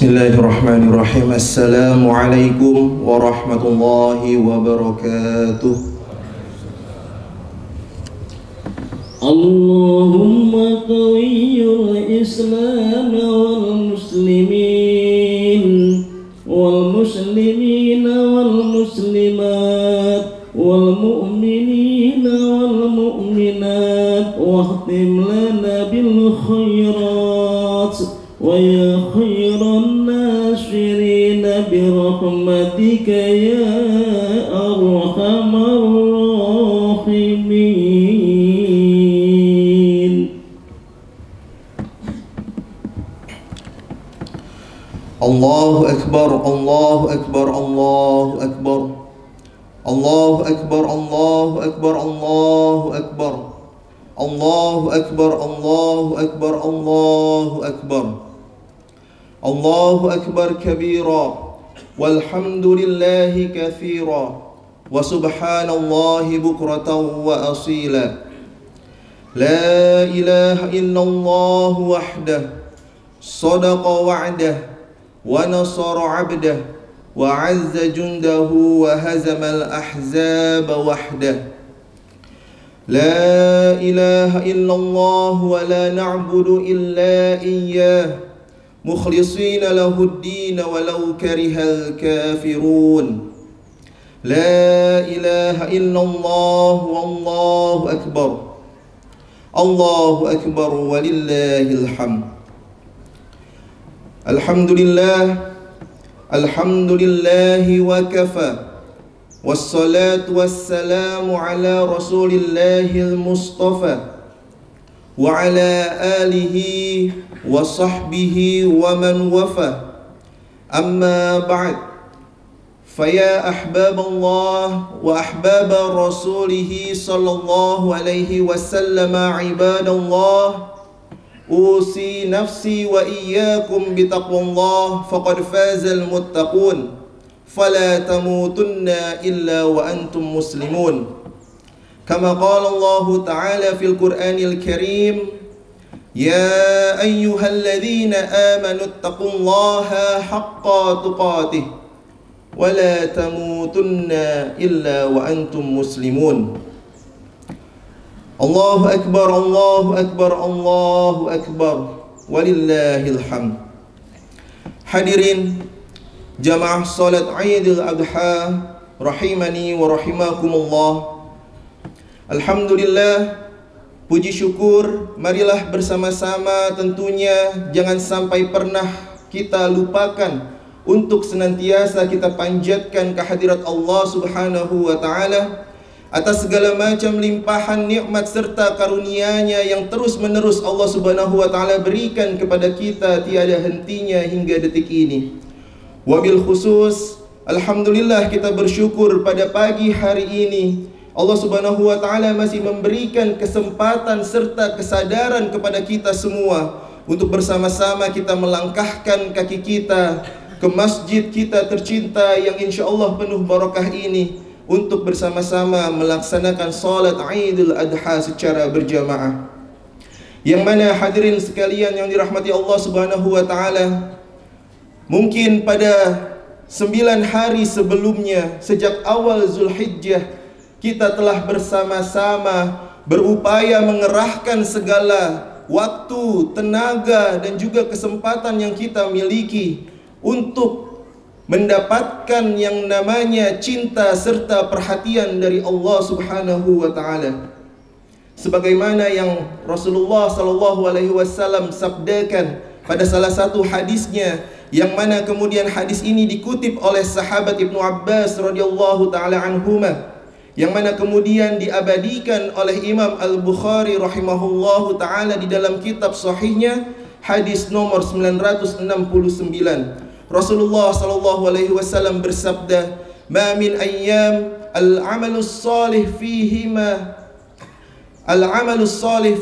Bismillahirrahmanirrahim. Assalamualaikum warahmatullahi wabarakatuh. Allahumma qawiyyul Islam wal muslimin wal muslimat wal mu'minina wal mu'minat wahtim lana bil khairat wa ya khairan nasirina bi rahmatika ya arhamar rahimin. Allahu akbar, Allahu akbar, Allahu akbar. Allahu akbar, Allahu akbar, Allahu akbar. Allahu akbar, Allahu akbar, Allahu akbar. Allahu akbar kabira walhamdulillahi katsira wa subhanallahi bukratan wa asila. La ilaha illallah wahdah sadaqa wa'dah wa nasara 'abdah wa 'azza jundahu wa hazama al-ahzab wahdah. La ilaha illallah wa la na'budu illa iyyah مخلصين له الدين ولو كره الكافرون. لا إله إلا الله والله أكبر. الله أكبر ولله الحمد. الحمد لله الحمد لله وكفى والصلاة والسلام على رسول الله المصطفى وعلى آله وصحبه ومن وفى. أما بعد فيا أحباب الله وأحباب رسوله صلى الله عليه وسلم عباد الله، أوصي نفسي وإياكم بتقوى الله فقد فاز المتقون، فلا تموتن إلا وأنتم مسلمون. كما قال الله تعالى في القرآن الكريم: يا أيها الذين آمنوا اتقوا الله حق تقاته ولا تموتن إلا وأنتم مسلمون. الله أكبر، الله أكبر، الله أكبر ولله الحمد. Hadirin jamaah salat Idul Adha rahimani wa rahimakumullah. Alhamdulillah, puji syukur, marilah bersama-sama tentunya jangan sampai pernah kita lupakan untuk senantiasa kita panjatkan kehadirat Allah Subhanahu wa taala atas segala macam limpahan nikmat serta karunia-Nya yang terus-menerus Allah Subhanahu wa taala berikan kepada kita tiada hentinya hingga detik ini. Wabil khusus, alhamdulillah kita bersyukur pada pagi hari ini Allah Subhanahu wa taala masih memberikan kesempatan serta kesadaran kepada kita semua untuk bersama-sama kita melangkahkan kaki kita ke masjid kita tercinta yang insya-Allah penuh barakah ini untuk bersama-sama melaksanakan salat Idul Adha secara berjamaah. Yang mana hadirin sekalian yang dirahmati Allah Subhanahu wa taala, mungkin pada 9 hari sebelumnya sejak awal Zulhijjah kita telah bersama-sama berupaya mengerahkan segala waktu, tenaga dan juga kesempatan yang kita miliki untuk mendapatkan yang namanya cinta serta perhatian dari Allah Subhanahu wa taala. Sebagaimana yang Rasulullah sallallahu alaihi wasallam sabdakan pada salah satu hadisnya, yang mana kemudian hadis ini dikutip oleh sahabat Ibnu Abbas radhiyallahu taala anhuma, yang mana kemudian diabadikan oleh Imam Al-Bukhari rahimahullahu ta'ala di dalam kitab sahihnya, hadis nomor 969. Rasulullah sallallahu alaihi wasallam bersabda, "Ma min ayyam al-amalus salih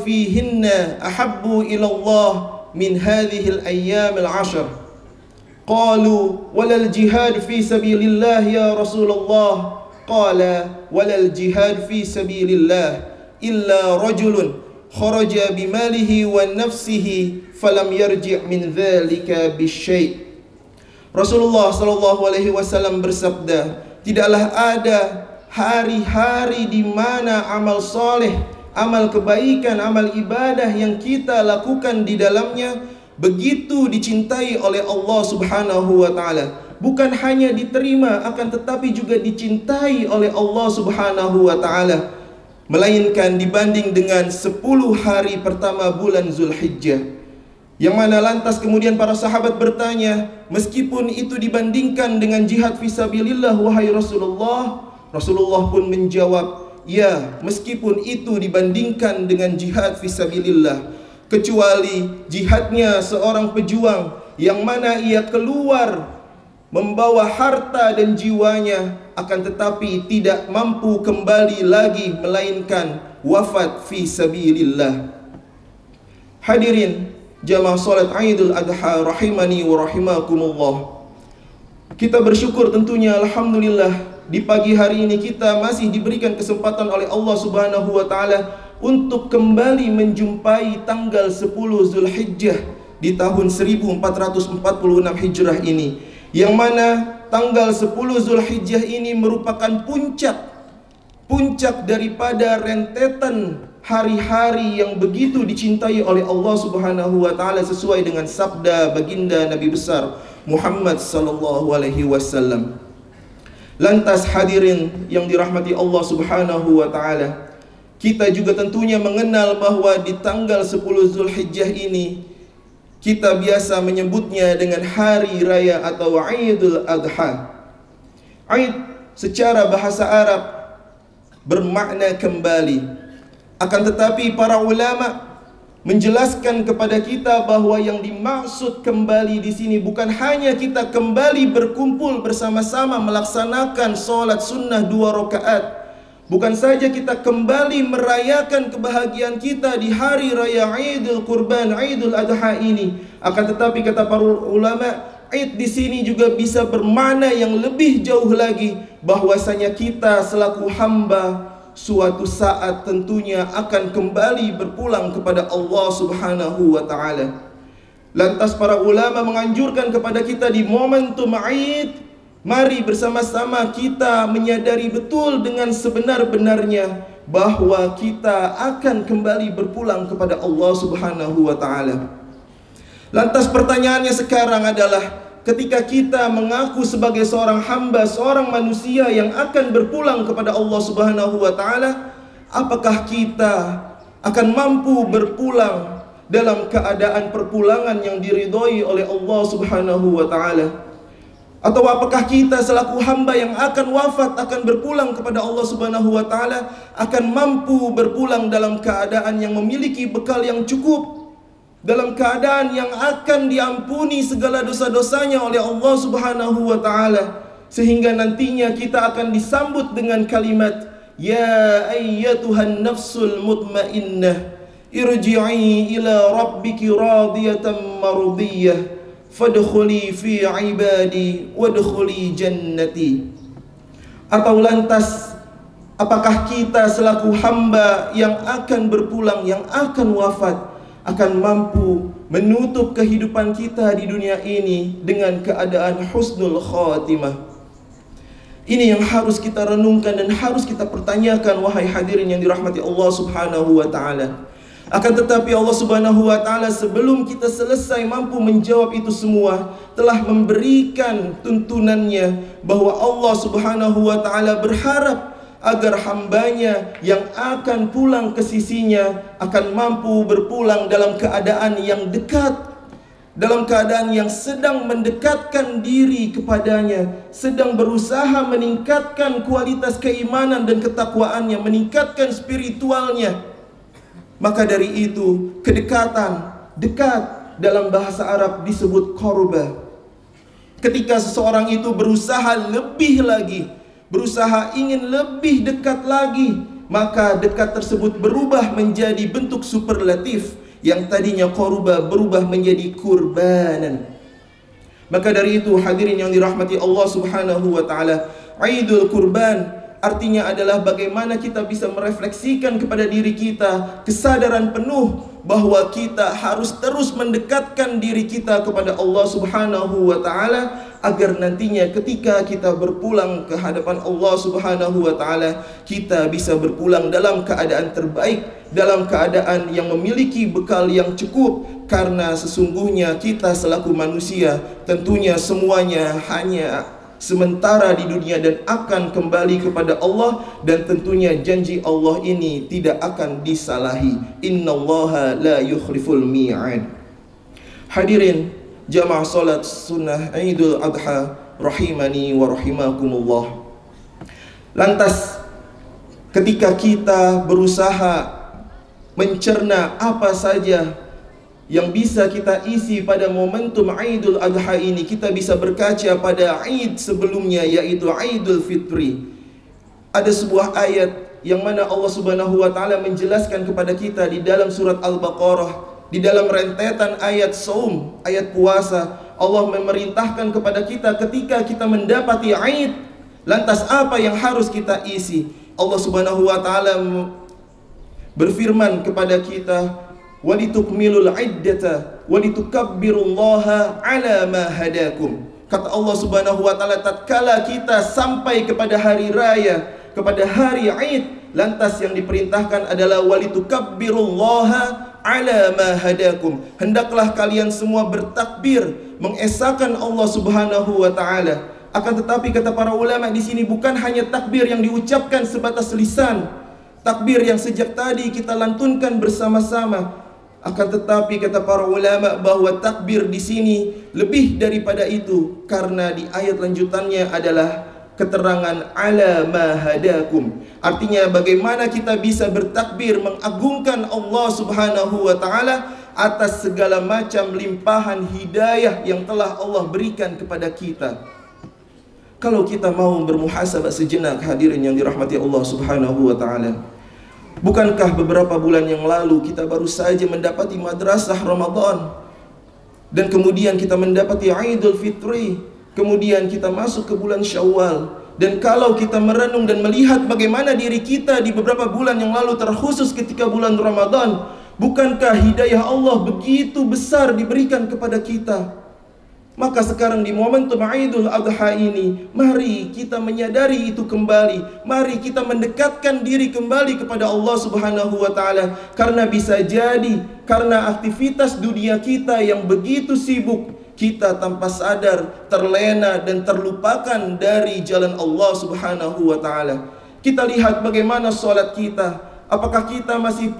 fihinna ahabbu ila Allah min hadhihi al-ayyam al-'ashr." Qalu, "Wala al-jihad fi sabilillah ya Rasulullah?" Qala walal jihad fi sabilillah illa rajulun kharaja bimalihi wa nafsihi falam yarji' min dhalika bisyai'. Rasulullah sallallahu alaihi wasallam bersabda, tidaklah ada hari-hari di mana amal soleh, amal kebaikan, amal ibadah yang kita lakukan di dalamnya begitu dicintai oleh Allah Subhanahu wa taala. Bukan hanya diterima, akan tetapi juga dicintai oleh Allah Subhanahu wa taala, melainkan dibanding dengan 10 hari pertama bulan Zulhijjah. Yang mana lantas kemudian para sahabat bertanya, meskipun itu dibandingkan dengan jihad fisabilillah wahai Rasulullah, Rasulullah pun menjawab, ya, meskipun itu dibandingkan dengan jihad fisabilillah, kecuali jihadnya seorang pejuang yang mana ia keluar membawa harta dan jiwanya, akan tetapi tidak mampu kembali lagi melainkan wafat fisabilillah. Hadirin jamaah salat Idul Adha rahimani wa rahimakumullah. Kita bersyukur tentunya, alhamdulillah, di pagi hari ini kita masih diberikan kesempatan oleh Allah Subhanahu wa taala untuk kembali menjumpai tanggal 10 Zulhijjah di tahun 1446 Hijrah ini, yang mana tanggal 10 Zulhijjah ini merupakan puncak daripada rentetan hari-hari yang begitu dicintai oleh Allah Subhanahu wa taala sesuai dengan sabda baginda Nabi besar Muhammad sallallahu alaihi wasallam. Lantas hadirin yang dirahmati Allah Subhanahu wa taala, kita juga tentunya mengenal bahwa di tanggal 10 Zulhijjah ini kita biasa menyebutnya dengan hari raya atau Idul Adha. Id secara bahasa Arab bermakna kembali. Akan tetapi para ulama menjelaskan kepada kita bahwa yang dimaksud kembali di sini bukan hanya kita kembali berkumpul bersama-sama melaksanakan sholat sunnah 2 rakaat, bukan saja kita kembali merayakan kebahagiaan kita di hari raya Idul Kurban, Idul Adha ini, akan tetapi kata para ulama, Id di sini juga bisa bermakna yang lebih jauh lagi, bahwasanya kita selaku hamba suatu saat tentunya akan kembali berpulang kepada Allah Subhanahu wa taala. Lantas para ulama menganjurkan kepada kita di momentum Id, mari bersama-sama kita menyadari betul dengan sebenar-benarnya bahwa kita akan kembali berpulang kepada Allah Subhanahu wa taala. Lantas pertanyaannya sekarang adalah, ketika kita mengaku sebagai seorang hamba, seorang manusia yang akan berpulang kepada Allah Subhanahu wa taala, apakah kita akan mampu berpulang dalam keadaan perpulangan yang diridhoi oleh Allah Subhanahu wa taala? Atau apakah kita selaku hamba yang akan wafat, akan berpulang kepada Allah Subhanahu wa taala, akan mampu berpulang dalam keadaan yang memiliki bekal yang cukup, dalam keadaan yang akan diampuni segala dosa-dosanya oleh Allah Subhanahu wa taala, sehingga nantinya kita akan disambut dengan kalimat, ya ayyatuhan nafsul mutmainnah irji'i ila rabbiki radiyatan mardiyah fadkhuli fi ibadi wadkhuli jannati. Atau lantas, apakah kita selaku hamba yang akan berpulang, yang akan wafat, akan mampu menutup kehidupan kita di dunia ini dengan keadaan husnul khatimah? Ini yang harus kita renungkan dan harus kita pertanyakan, wahai hadirin yang dirahmati Allah Subhanahu wa taala. Akan tetapi Allah Subhanahu wa taala sebelum kita selesai mampu menjawab itu semua, telah memberikan tuntunannya bahwa Allah Subhanahu wa taala berharap agar hambanya yang akan pulang ke sisinya akan mampu berpulang dalam keadaan yang dekat, dalam keadaan yang sedang mendekatkan diri kepadanya, sedang berusaha meningkatkan kualitas keimanan dan ketakwaannya, meningkatkan spiritualnya. Maka dari itu, kedekatan, dekat dalam bahasa Arab disebut qurba. Ketika seseorang itu berusaha lebih lagi, berusaha ingin lebih dekat lagi, maka dekat tersebut berubah menjadi bentuk superlatif, yang tadinya qurba berubah menjadi kurbanan. Maka dari itu hadirin yang dirahmati Allah Subhanahu wa taala, Idul Kurban, artinya adalah bagaimana kita bisa merefleksikan kepada diri kita kesadaran penuh bahwa kita harus terus mendekatkan diri kita kepada Allah Subhanahu wa taala, agar nantinya ketika kita berpulang ke hadapan Allah Subhanahu wa taala, kita bisa berpulang dalam keadaan terbaik, dalam keadaan yang memiliki bekal yang cukup. Karena sesungguhnya kita selaku manusia tentunya semuanya hanya sementara di dunia dan akan kembali kepada Allah, dan tentunya janji Allah ini tidak akan disalahi. Innallaha la yukhliful mi'ad. Hadirin jamaah salat sunnah Idul Adha rahimani wa rahimakumullah. Lantas ketika kita berusaha mencerna apa saja yang bisa kita isi pada momentum Idul Adha ini, kita bisa berkaca pada Id sebelumnya, yaitu Idul Fitri. Ada sebuah ayat yang mana Allah Subhanahu wa taala menjelaskan kepada kita di dalam surat Al-Baqarah, di dalam rentetan ayat saum, ayat puasa. Allah memerintahkan kepada kita ketika kita mendapati Id, lantas apa yang harus kita isi? Allah Subhanahu wa taala berfirman kepada kita, walitukmilul iddata walitukabbirullaha ala ma hadakum. Kata Allah Subhanahu wa taala, tatkala kita sampai kepada hari raya, kepada hari Id, lantas yang diperintahkan adalah walitukabbirullaha ala ma hadakum. Hendaklah kalian semua bertakbir, mengesahkan Allah Subhanahu wa taala. Akan tetapi kata para ulama di sini bukan hanya takbir yang diucapkan sebatas lisan, takbir yang sejak tadi kita lantunkan bersama-sama. Akan tetapi kata para ulama bahwa takbir di sini lebih daripada itu, karena di ayat lanjutannya adalah keterangan ala ma hadakum. Artinya bagaimana kita bisa bertakbir mengagungkan Allah Subhanahu wa taala atas segala macam limpahan hidayah yang telah Allah berikan kepada kita. Kalau kita mau bermuhasabah sejenak, hadirin yang dirahmati Allah Subhanahu wa taala, bukankah beberapa bulan yang lalu kita baru saja mendapati madrasah Ramadan, dan kemudian kita mendapati Idul Fitri, kemudian kita masuk ke bulan Syawal. Dan kalau kita merenung dan melihat bagaimana diri kita di beberapa bulan yang lalu, terkhusus ketika bulan Ramadan, bukankah hidayah Allah begitu besar diberikan kepada kita? Maka sekarang di momentum Idul Adha ini, mari kita menyadari itu kembali. Mari kita mendekatkan diri kembali kepada Allah Subhanahu wa taala. Karena bisa jadi karena aktivitas dunia kita yang begitu sibuk, kita tanpa sadar terlena dan terlupakan dari jalan Allah Subhanahu wa taala. Kita lihat bagaimana sholat kita. Apakah kita masih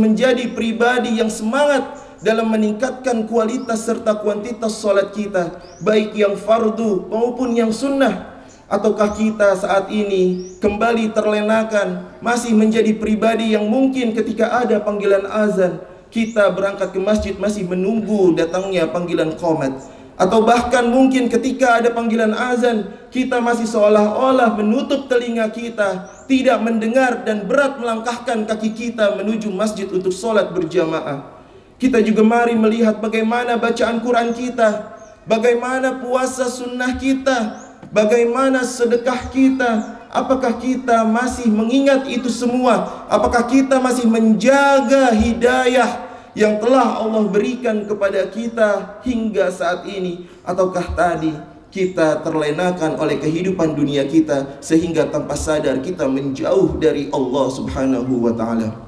menjadi pribadi yang semangat dalam meningkatkan kualitas serta kuantitas sholat kita, baik yang fardu maupun yang sunnah? Ataukah kita saat ini kembali terlenakan, masih menjadi pribadi yang mungkin ketika ada panggilan azan, kita berangkat ke masjid masih menunggu datangnya panggilan qomat? Atau bahkan mungkin ketika ada panggilan azan, kita masih seolah-olah menutup telinga kita, tidak mendengar, dan berat melangkahkan kaki kita menuju masjid untuk sholat berjamaah. Kita juga mari melihat bagaimana bacaan Quran kita, bagaimana puasa sunnah kita, bagaimana sedekah kita. Apakah kita masih mengingat itu semua? Apakah kita masih menjaga hidayah yang telah Allah berikan kepada kita hingga saat ini? Ataukah tadi kita terlenakan oleh kehidupan dunia kita sehingga tanpa sadar kita menjauh dari Allah Subhanahu wa ta'ala?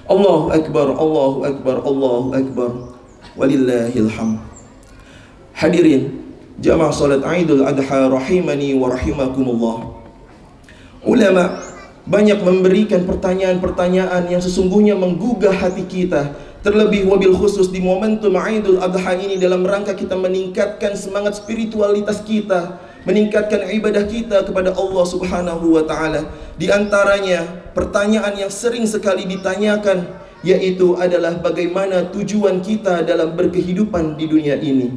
Allahu Akbar, Allahu Akbar, Allahu Akbar, walillahil hamd. Hadirin jamaah salat Idul Adha rahimani wa rahimakumullah. Ulama banyak memberikan pertanyaan-pertanyaan yang sesungguhnya menggugah hati kita, terlebih wabil khusus di momentum Idul Adha ini, dalam rangka kita meningkatkan semangat spiritualitas kita, meningkatkan ibadah kita kepada Allah Subhanahu wa ta'ala. Di antaranya pertanyaan yang sering sekali ditanyakan, yaitu adalah bagaimana tujuan kita dalam berkehidupan di dunia ini.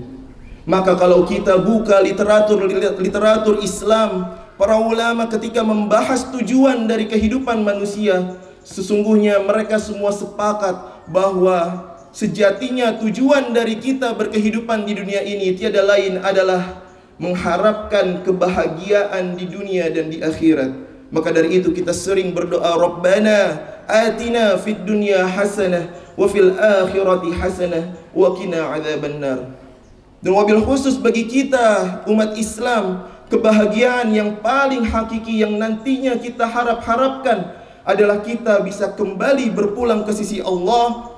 Maka kalau kita buka literatur Islam, para ulama ketika membahas tujuan dari kehidupan manusia, sesungguhnya mereka semua sepakat bahwa sejatinya tujuan dari kita berkehidupan di dunia ini tiada lain adalah mengharapkan kebahagiaan di dunia dan di akhirat. Maka dari itu kita sering berdoa, Rabbana atina fid dunya hasanah wa fil akhirati hasanah wa qina adzabannar. Dan wabil khusus bagi kita umat Islam, kebahagiaan yang paling hakiki yang nantinya kita harapkan adalah kita bisa kembali berpulang ke sisi Allah,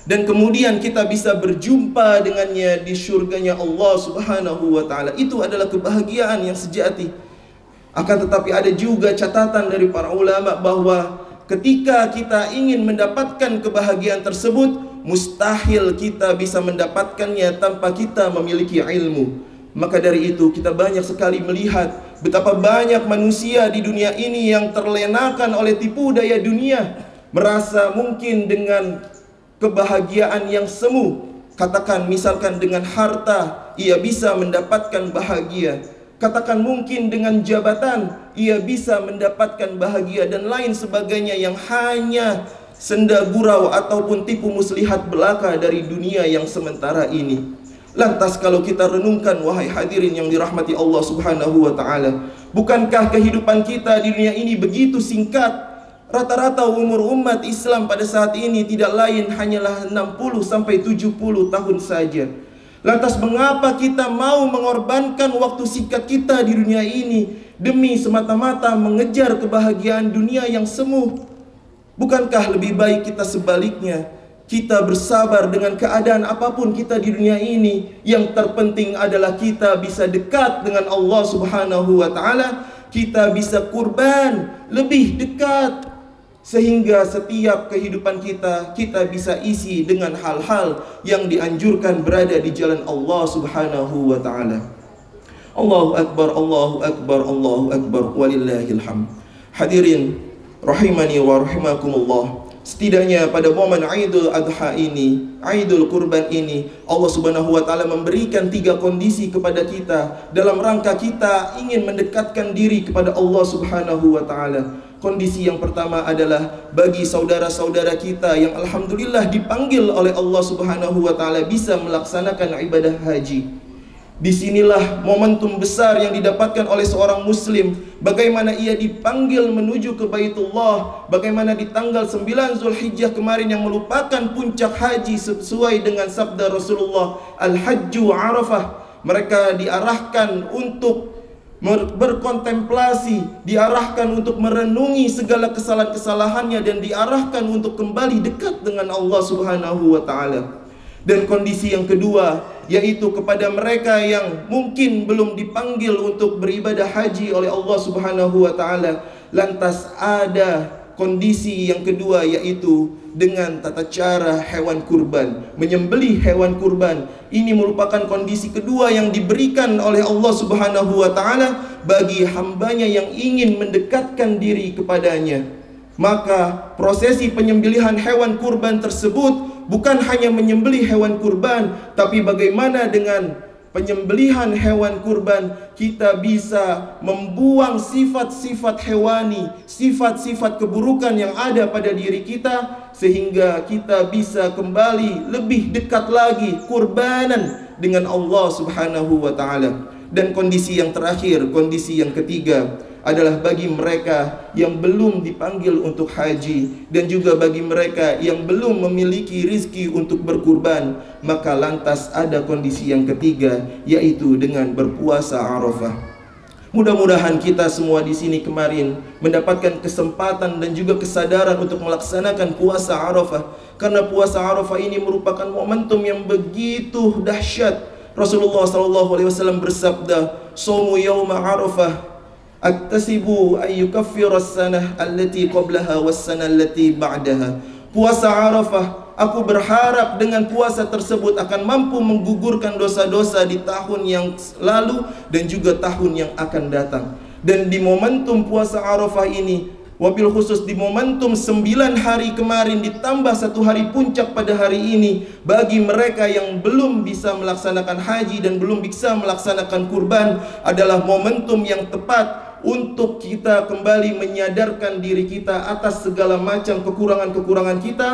dan kemudian kita bisa berjumpa dengannya di surganya Allah Subhanahu wa ta'ala. Itu adalah kebahagiaan yang sejati. Akan tetapi ada juga catatan dari para ulama bahwa ketika kita ingin mendapatkan kebahagiaan tersebut, mustahil kita bisa mendapatkannya tanpa kita memiliki ilmu. Maka dari itu kita banyak sekali melihat betapa banyak manusia di dunia ini yang terlenakan oleh tipu daya dunia, merasa mungkin dengan kebahagiaan yang semu, katakan misalkan dengan harta ia bisa mendapatkan bahagia, katakan mungkin dengan jabatan ia bisa mendapatkan bahagia, dan lain sebagainya yang hanya senda gurau ataupun tipu muslihat belaka dari dunia yang sementara ini. Lantas kalau kita renungkan, wahai hadirin yang dirahmati Allah Subhanahu wa ta'ala, bukankah kehidupan kita di dunia ini begitu singkat? Rata-rata umur umat Islam pada saat ini tidak lain hanyalah 60-70 tahun saja. Lantas mengapa kita mau mengorbankan waktu singkat kita di dunia ini demi semata-mata mengejar kebahagiaan dunia yang semu? Bukankah lebih baik kita sebaliknya, kita bersabar dengan keadaan apapun kita di dunia ini? Yang terpenting adalah kita bisa dekat dengan Allah Subhanahu wa ta'ala, kita bisa kurban lebih dekat, sehingga setiap kehidupan kita bisa isi dengan hal-hal yang dianjurkan berada di jalan Allah Subhanahu wa ta'ala. Allahu Akbar, Allahu Akbar, Allahu Akbar, walillahil hamd. Hadirin rahimani wa rahimakumullah, setidaknya pada momen Idul Adha ini, Idul Kurban ini, Allah Subhanahu wa ta'ala memberikan 3 kondisi kepada kita dalam rangka kita ingin mendekatkan diri kepada Allah Subhanahu wa ta'ala. Kondisi yang pertama adalah bagi saudara-saudara kita yang alhamdulillah dipanggil oleh Allah Subhanahu wa ta'ala bisa melaksanakan ibadah haji. Disinilah momentum besar yang didapatkan oleh seorang muslim, bagaimana ia dipanggil menuju ke Baitullah, bagaimana di tanggal 9 Zulhijjah kemarin yang merupakan puncak haji sesuai dengan sabda Rasulullah, Al-Hajju Arafah. Mereka diarahkan untuk berkontemplasi, diarahkan untuk merenungi segala kesalahan-kesalahannya, dan diarahkan untuk kembali dekat dengan Allah Subhanahu wa ta'ala. Dan kondisi yang kedua, yaitu kepada mereka yang mungkin belum dipanggil untuk beribadah haji oleh Allah Subhanahu wa ta'ala, lantas ada kondisi yang kedua, yaitu dengan tata cara hewan kurban, menyembelih hewan kurban. Ini merupakan kondisi kedua yang diberikan oleh Allah Subhanahu wa ta'ala bagi hambanya yang ingin mendekatkan diri kepadanya. Maka prosesi penyembelihan hewan kurban tersebut bukan hanya menyembelih hewan kurban, tapi bagaimana dengan penyembelihan hewan kurban kita bisa membuang sifat-sifat hewani, sifat-sifat keburukan yang ada pada diri kita, sehingga kita bisa kembali lebih dekat lagi kurbanan dengan Allah Subhanahu wa ta'ala. Dan kondisi yang terakhir, kondisi yang ketiga adalah bagi mereka yang belum dipanggil untuk haji, dan juga bagi mereka yang belum memiliki rizki untuk berkurban, maka lantas ada kondisi yang ketiga, yaitu dengan berpuasa Arafah. Mudah-mudahan kita semua di sini kemarin mendapatkan kesempatan dan juga kesadaran untuk melaksanakan puasa Arafah, karena puasa Arafah ini merupakan momentum yang begitu dahsyat. Rasulullah SAW bersabda, "Shaumu yauma Arafah aktasibu ayyukaffira as-sanah allati qablaha was-sanah allati ba'daha." Puasa Arafah, aku berharap dengan puasa tersebut akan mampu menggugurkan dosa-dosa di tahun yang lalu dan juga tahun yang akan datang. Dan di momentum puasa Arafah ini, wabil khusus di momentum 9 hari kemarin ditambah 1 hari puncak pada hari ini, bagi mereka yang belum bisa melaksanakan haji dan belum bisa melaksanakan kurban, adalah momentum yang tepat untuk kita kembali menyadarkan diri kita atas segala macam kekurangan-kekurangan kita,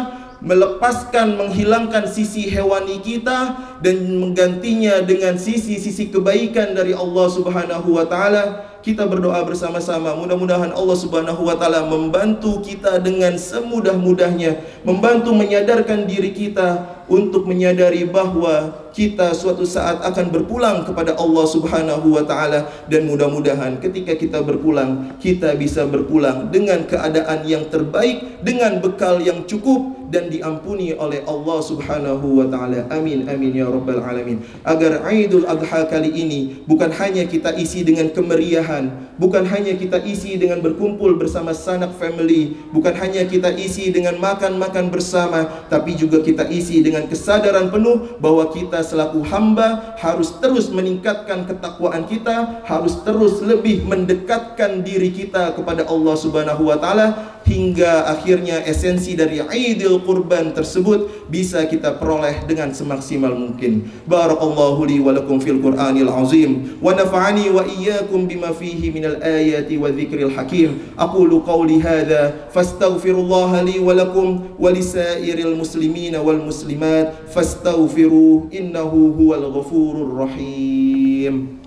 melepaskan, menghilangkan sisi hewani kita dan menggantinya dengan sisi-sisi kebaikan dari Allah Subhanahu wa taala. Kita berdoa bersama-sama, mudah-mudahan Allah Subhanahu wa taala membantu kita dengan semudah-mudahnya, membantu menyadarkan diri kita untuk menyadari bahwa kita suatu saat akan berpulang kepada Allah Subhanahu wa taala, dan mudah-mudahan ketika kita berpulang, kita bisa berpulang dengan keadaan yang terbaik, dengan bekal yang cukup dan diampuni oleh Allah Subhanahu wa taala. Amin amin ya rabbal alamin. Agar Idul Adha kali ini bukan hanya kita isi dengan kemeriahan, bukan hanya kita isi dengan berkumpul bersama sanak family, bukan hanya kita isi dengan makan-makan bersama, tapi juga kita isi dengan kesadaran penuh bahwa kita selaku hamba harus terus meningkatkan ketakwaan kita, harus terus lebih mendekatkan diri kita kepada Allah Subhanahu wa taala, hingga akhirnya esensi dari Idul Qurban tersebut bisa kita peroleh dengan semaksimal mungkin. Barakallahu li wa lakum fil Qur'anil azim wa nafa'ani wa iyyakum bima fihi minal ayati wa dzikril hakim. Aqulu qawli hadza fastaghfirullaha li wa lakum wa lisairil muslimina wal muslimat fastaghfiruhu innahu huwal ghafurur rahim.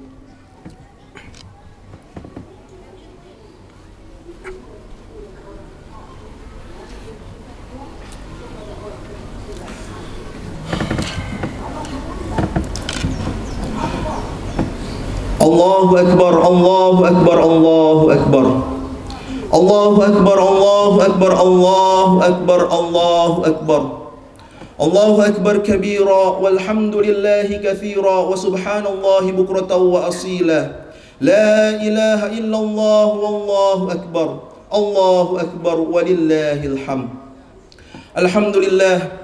Allahu Akbar, Allahu Akbar, Allahu Akbar. Allahu Akbar, Allahu Akbar, Allahu Akbar, Allahu Akbar. Allahu Akbar kabira walhamdulillahi katsira wa subhanallahi bukratan wa asila. La ilaha illallah wallahu akbar. Allahu Akbar walillahil hamd. Alhamdulillah.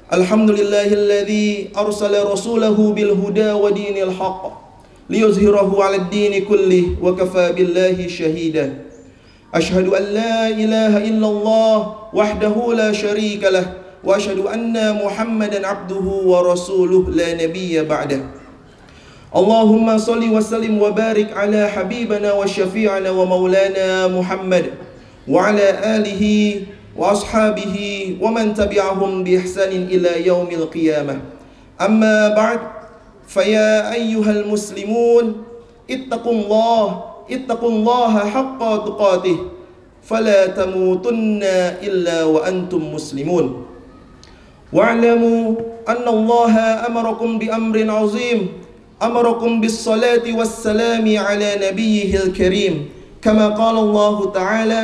Alhamdulillahilladzi arsala rasulahu bil huda wa dinil haqq liyuzhirahu 'alad dini kullih wa kafa billahi shahida. Ashhadu an la ilaha illallah wahdahu la syarika lah wa ashhadu anna Muhammadan 'abduhu wa rasuluh la nabiyya ba'dah. Allahumma salli wa sallim wa barik ala habibana wa syafi'ana wa maulana Muhammad wa ala alihi wa ashabihi wa man tabi'ahum bi ihsanin ila yaumil qiyamah. Amma ba'd. فيا أيها المسلمون اتقوا الله حق تقاته فلا تموتن إلا وأنتم مسلمون واعلموا أن الله أمركم بأمر عظيم أمركم بالصلاة والسلام على نبيه الكريم كما قال الله تعالى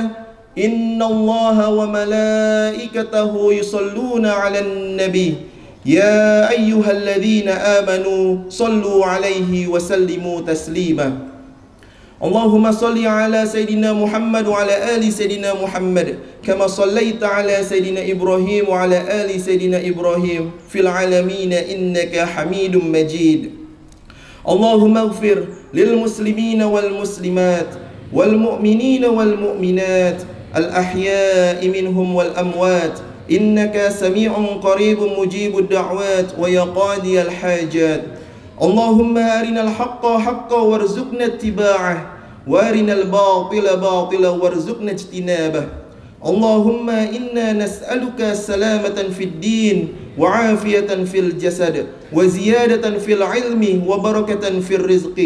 إن الله وملائكته يصلون على النبي يا أيها الذين آمنوا صلوا عليه وسلموا تسليما. اللهم صل على سيدنا محمد وعلى آل سيدنا محمد كما صليت على سيدنا إبراهيم وعلى آل سيدنا إبراهيم في العالمين إنك حميد مجيد. اللهم اغفر للمسلمين والمسلمات والمؤمنين والمؤمنات الأحياء منهم والأموات إنك سميع قريب مجيب الدعوات ويا قاضي الحاجات. اللهم أرنا الحق حقا وارزقنا اتباعه وأرنا الباطل باطلا وارزقنا اجتنابه. اللهم إنا نسألك سلامة في الدين وعافية في الجسد وزيادة في العلم وبركة في الرزق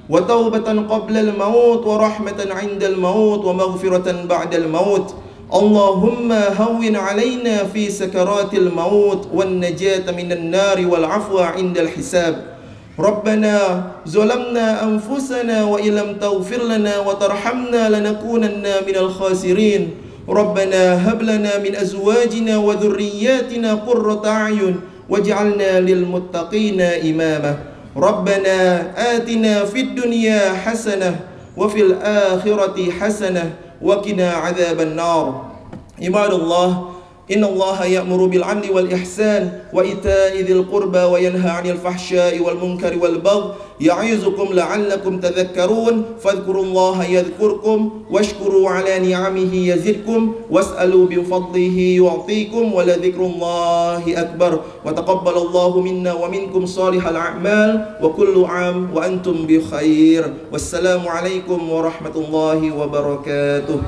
وتوبة قبل الموت ورحمة عند الموت ومغفرة بعد الموت. اللهم هون علينا في سكرات الموت والنجاة من النار والعفو عند الحساب. ربنا ظلمنا أنفسنا وإن لم تغفر لنا وترحمنا لنكونن من الخاسرين. ربنا هب لنا من أزواجنا وذرياتنا قرة أعين واجعلنا للمتقين إماما. ربنا آتنا في الدنيا حسنة وفي الآخرة حسنة وقنا عذاب النار. عباد الله إن الله يأمر بالعدل والإحسان وإيتاء ذي القربى وينهى عن الفحشاء والمنكر والبغي يعظكم لعلكم تذكرون فاذكروا الله يذكركم واشكروا على نعمه يزدكم واسألوا من فضله يعطيكم ولذكر الله أكبر وتقبل الله منا ومنكم صالح الأعمال وكل عام وأنتم بخير والسلام عليكم ورحمة الله وبركاته.